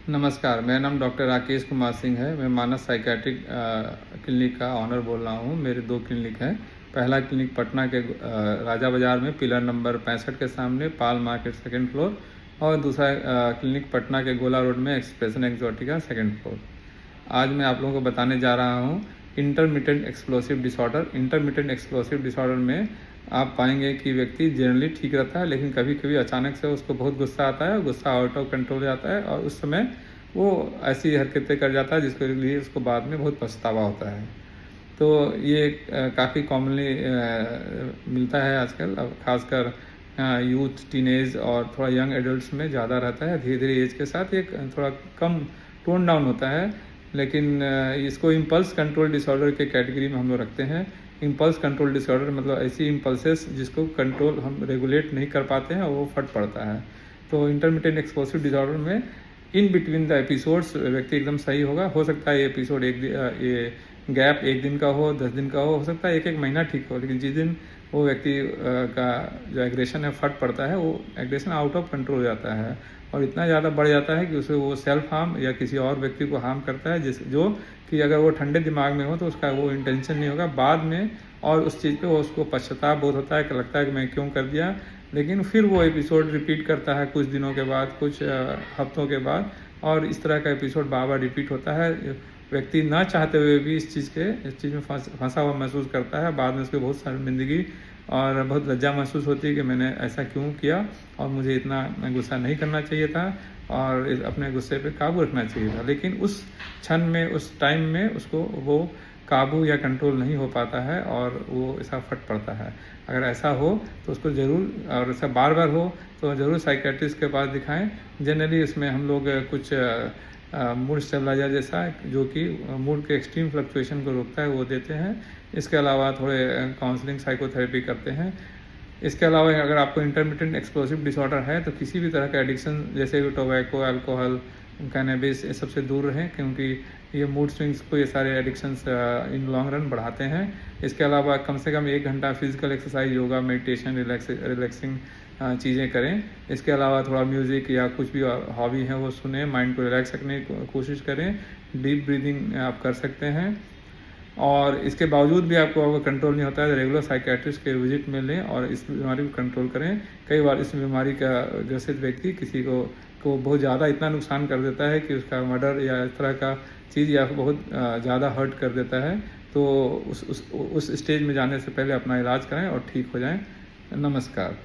नमस्कार, मेरा नाम डॉक्टर राकेश कुमार सिंह है। मैं मानस साइकियाट्रिक क्लिनिक का ऑनर बोल रहा हूँ। मेरे 2 क्लिनिक हैं। पहला क्लिनिक पटना के राजा बाज़ार में पिलर नंबर 65 के सामने पाल मार्केट 2nd फ्लोर, और दूसरा क्लिनिक पटना के गोला रोड में एक्सप्रेशन एक्सोटिका 2nd फ्लोर। आज मैं आप लोगों को बताने जा रहा हूँ intermittent explosive disorder. Intermittent explosive disorder में आप पाएंगे कि व्यक्ति जनरली ठीक रहता है, लेकिन कभी कभी अचानक से उसको बहुत गुस्सा आता है, गुस्सा आउट ऑफ कंट्रोल हो जाता है और उस समय वो ऐसी हरकतें कर जाता है जिसके लिए उसको बाद में बहुत पछतावा होता है। तो ये काफ़ी कॉमनली मिलता है आजकल, अब खासकर यूथ, टीनेज और थोड़ा यंग एडल्ट्स में ज़्यादा रहता है। धीरे धीरे एज के साथ ये थोड़ा कम टोन डाउन होता है, लेकिन इसको इम्पल्स कंट्रोल डिसऑर्डर के कैटेगरी में हम लोग रखते हैं। इम्पल्स कंट्रोल डिसऑर्डर मतलब ऐसी इम्पल्सेस जिसको कंट्रोल हम रेगुलेट नहीं कर पाते हैं और वो फट पड़ता है। तो इंटरमिटेंट एक्सप्लोसिव डिसऑर्डर में इन बिटवीन द एपिसोड्स व्यक्ति एकदम सही होगा। हो सकता है ये एपिसोड ये गैप 1 दिन का हो, 10 दिन का हो सकता है 1 महीना ठीक हो, लेकिन जिस दिन वो व्यक्ति का जो एग्रेशन है फट पड़ता है, वो एग्रेशन आउट ऑफ कंट्रोल हो जाता है और इतना ज़्यादा बढ़ जाता है कि उसे वो सेल्फ हार्म या किसी और व्यक्ति को हार्म करता है, जो कि अगर वो ठंडे दिमाग में हो तो उसका वो इंटेंशन नहीं होगा बाद में, और उस चीज़ पे वो उसको पश्चाताप बहुत होता है कि लगता है कि मैं क्यों कर दिया। लेकिन फिर वो एपिसोड रिपीट करता है कुछ दिनों के बाद, कुछ हफ्तों के बाद, और इस तरह का एपिसोड बार बार रिपीट होता है। व्यक्ति ना चाहते हुए भी इस चीज़ में फंसा हुआ महसूस करता है। बाद में उसको बहुत शर्मिंदगी और बहुत लज्जा महसूस होती है कि मैंने ऐसा क्यों किया और मुझे इतना गुस्सा नहीं करना चाहिए था और अपने गुस्से पे काबू रखना चाहिए था। लेकिन उस क्षण में, उस टाइम में उसको वो काबू या कंट्रोल नहीं हो पाता है और वो ऐसा फट पड़ता है। अगर ऐसा हो तो उसको ज़रूर, और ऐसा बार बार हो तो ज़रूर साइकियाट्रिस्ट के पास दिखाएं। जनरली इसमें हम लोग कुछ मूड स्टेबलाइजर जैसा, जो कि मूड के एक्सट्रीम फ्लक्चुएशन को रोकता है, वो देते हैं। इसके अलावा थोड़े काउंसलिंग, साइकोथेरेपी करते हैं। इसके अलावा अगर आपको इंटरमिटेंट एक्सप्लोसिव डिसऑर्डर है तो किसी भी तरह का एडिक्शन जैसे कि टोबैको, अल्कोहल, कैनबिस, ये सबसे दूर रहें, क्योंकि ये मूड स्विंग्स को, ये सारे एडिक्शंस इन लॉन्ग रन बढ़ाते हैं। इसके अलावा कम से कम 1 घंटा physical exercise, yoga, meditation, relaxing चीज़ें करें। इसके अलावा थोड़ा म्यूज़िक या कुछ भी हॉबी है वो सुने, माइंड को रिलैक्स रखने की कोशिश करें। डीप ब्रीदिंग आप कर सकते हैं, और इसके बावजूद भी आपको अगर कंट्रोल नहीं होता है तो रेगुलर साइकियाट्रिस्ट के विजिट में लें और इस बीमारी को कंट्रोल करें। कई बार इस बीमारी का ग्रसित व्यक्ति किसी को बहुत ज़्यादा इतना नुकसान कर देता है कि उसका मर्डर या इस तरह का चीज़ या बहुत ज़्यादा हर्ट कर देता है। तो उस स्टेज में जाने से पहले अपना इलाज कराएं और ठीक हो जाएं। नमस्कार।